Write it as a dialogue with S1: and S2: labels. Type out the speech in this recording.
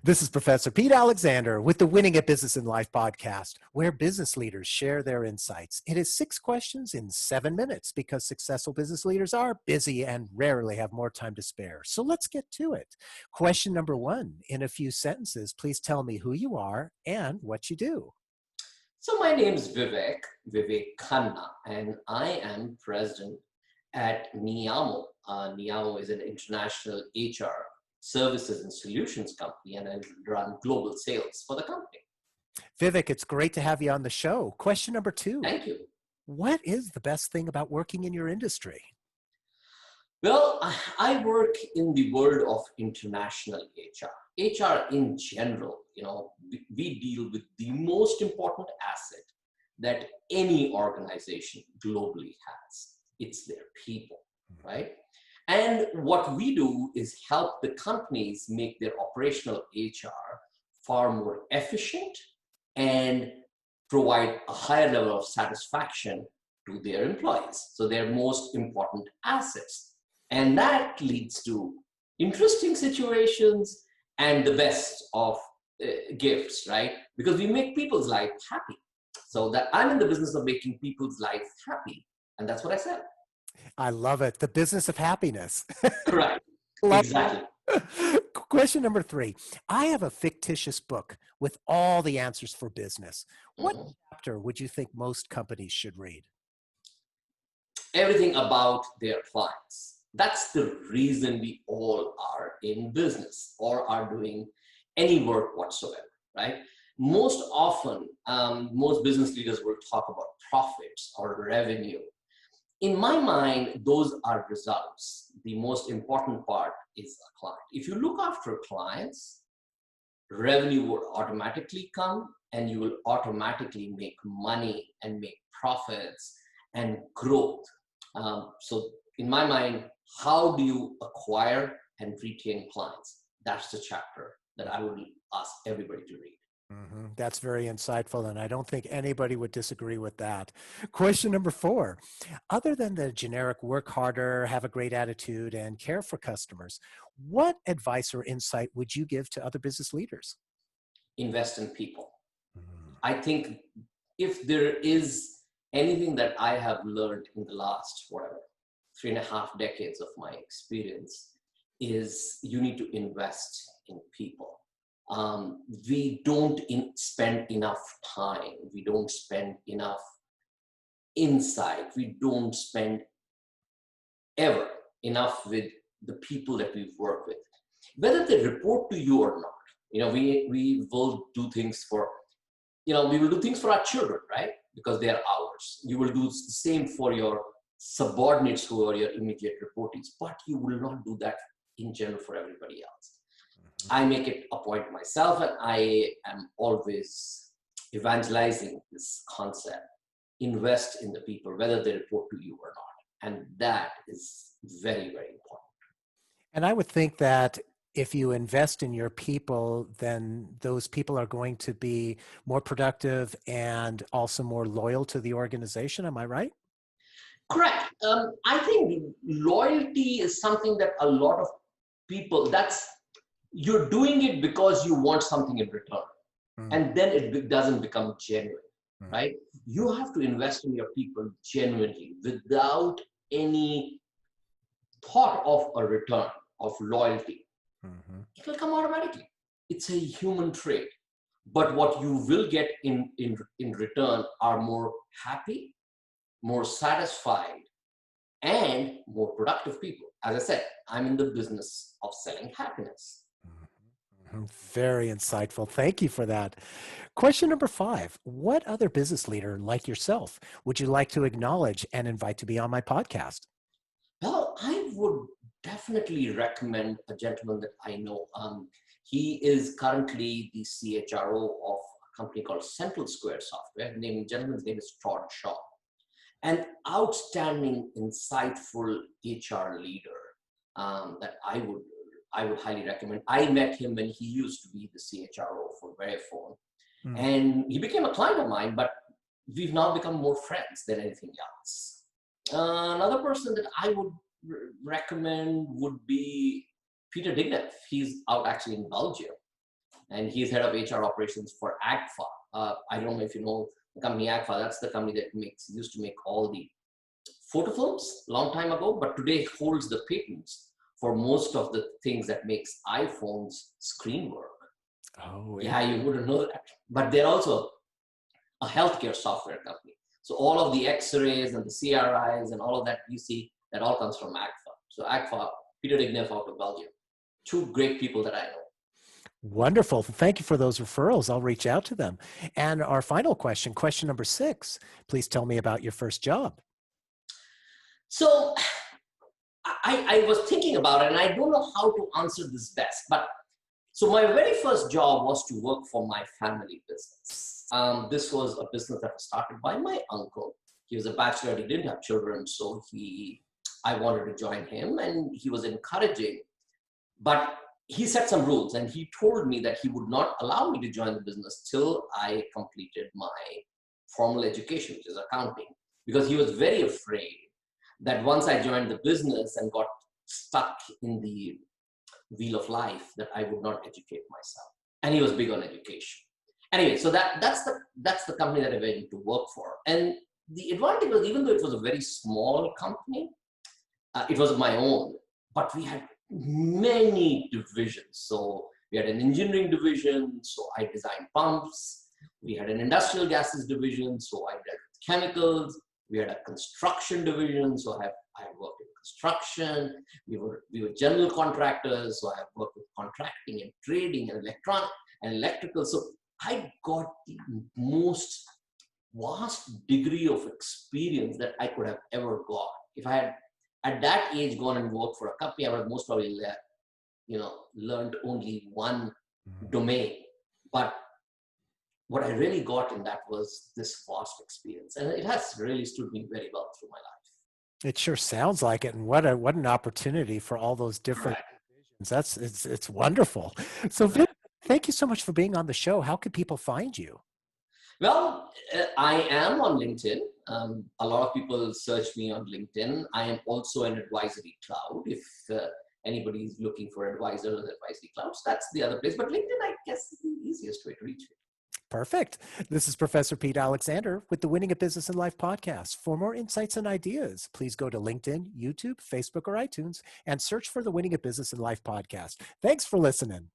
S1: This is Professor Pete Alexander with the Winning at Business and Life podcast, where business leaders share their insights. It is 6 questions in 7 minutes because successful business leaders are busy and rarely have more time to spare. So let's get to it. Question number 1, in a few sentences, please tell me who you are and what you do.
S2: So my name is Vivek Khanna, and I am president at Niyamo. Niyamo is an international HR services and solutions company, and I run global sales for the company.
S1: Vivek, it's great to have you on the show. Question number 2.
S2: Thank you.
S1: What is the best thing about working in your industry?
S2: Well, I work in the world of international HR. HR in general, we deal with the most important asset that any organization globally has. It's their people, right? And what we do is help the companies make their operational HR far more efficient and provide a higher level of satisfaction to their employees. So their most important assets. And that leads to interesting situations and the best of gifts, right? Because we make people's life happy. So that I'm in the business of making people's life happy. And that's what I said.
S1: I love it. The business of happiness.
S2: Correct. Exactly.
S1: Question number 3. I have a fictitious book with all the answers for business. What chapter would you think most companies should read?
S2: Everything about their clients. That's the reason we all are in business or are doing any work whatsoever, right? Most often, most business leaders will talk about profits or revenue. In my mind, those are results. The most important part is a client. If you look after clients, revenue will automatically come and you will automatically make money and make profits and growth. So in my mind, how do you acquire and retain clients? That's the chapter that I would ask everybody to read.
S1: That's very insightful, and I don't think anybody would disagree with that. Question number 4. Other than the generic work harder, have a great attitude, and care for customers, what advice or insight would you give to other business leaders?
S2: Invest in people. I think if there is anything that I have learned in the last, 3.5 decades of my experience, is you need to invest in people. We don't spend enough time. We don't spend enough insight. We don't spend ever enough with the people that we work with, whether they report to you or not. We will do things for, we will do things for our children, right? Because they are ours. You will do the same for your subordinates who are your immediate reportees, but you will not do that in general for everybody else. I make it a point myself, and I am always evangelizing this concept. Invest in the people, whether they report to you or not. And that is very, very important.
S1: And I would think that if you invest in your people, then those people are going to be more productive and also more loyal to the organization. Am I right?
S2: Correct. I think loyalty is something that a lot of people, you're doing it because you want something in return. And then it doesn't become genuine, right? You have to invest in your people genuinely without any thought of a return of loyalty. It will come automatically. It's a human trait. But what you will get in return are more happy, more satisfied, and more productive people. As I said, I'm in the business of selling happiness.
S1: Very insightful. Thank you for that. Question number 5. What other business leader like yourself would you like to acknowledge and invite to be on my podcast?
S2: Well, I would definitely recommend a gentleman that I know. He is currently the CHRO of a company called Central Square Software. The gentleman's name is Todd Shaw. An outstanding, insightful HR leader that I would highly recommend. I met him when he used to be the CHRO for Verifone. And he became a client of mine, but we've now become more friends than anything else. Another person that I would recommend would be Peter Dignev. He's out actually in Belgium, and he's head of HR operations for Agfa. I don't know if you know the company Agfa. That's the company that used to make all the photo films long time ago, but today holds the patents for most of the things that makes iPhones screen work.
S1: Oh,
S2: yeah, you wouldn't know that. But they're also a healthcare software company. So all of the X-rays and the CRIs and all of that you see, that all comes from Agfa. So Agfa, Peter Dignev out of Belgium. Two great people that I know.
S1: wonderful. Thank you for those referrals. I'll reach out to them. And our final question, question number 6, please tell me about your first job.
S2: So I was thinking about it, and I don't know how to answer this best, but so my very first job was to work for my family business. This was a business that was started by my uncle. He was a bachelor, he didn't have children, so I wanted to join him, and he was encouraging. But he set some rules, and he told me that he would not allow me to join the business till I completed my formal education, which is accounting, because he was very afraid that once I joined the business and got stuck in the wheel of life, that I would not educate myself. And he was big on education. Anyway, so that's the company that I went to work for. And the advantage was, even though it was a very small company, it was my own, but we had many divisions. So we had an engineering division, so I designed pumps. We had an industrial gases division, so I dealt with chemicals. We had a construction division, so I worked in construction. We were general contractors, so I worked with contracting and trading and electronic and electrical. So I got the most vast degree of experience that I could have ever got. If I had at that age gone and worked for a company, I would have most probably learned only one domain. But what I really got in that was this vast experience, and it has really stood me very well through my life.
S1: It sure sounds like it, and what an opportunity for all those different divisions. It's wonderful. So, Vic, thank you so much for being on the show. How can people find you?
S2: Well, I am on LinkedIn. A lot of people search me on LinkedIn. I am also an advisory cloud. If anybody is looking for advisors, advisory clouds, that's the other place. But LinkedIn, I guess, is the easiest way to reach me.
S1: Perfect. This is Professor Pete Alexander with the Winning at Business and Life podcast. For more insights and ideas, please go to LinkedIn, YouTube, Facebook, or iTunes and search for the Winning at Business and Life podcast. Thanks for listening.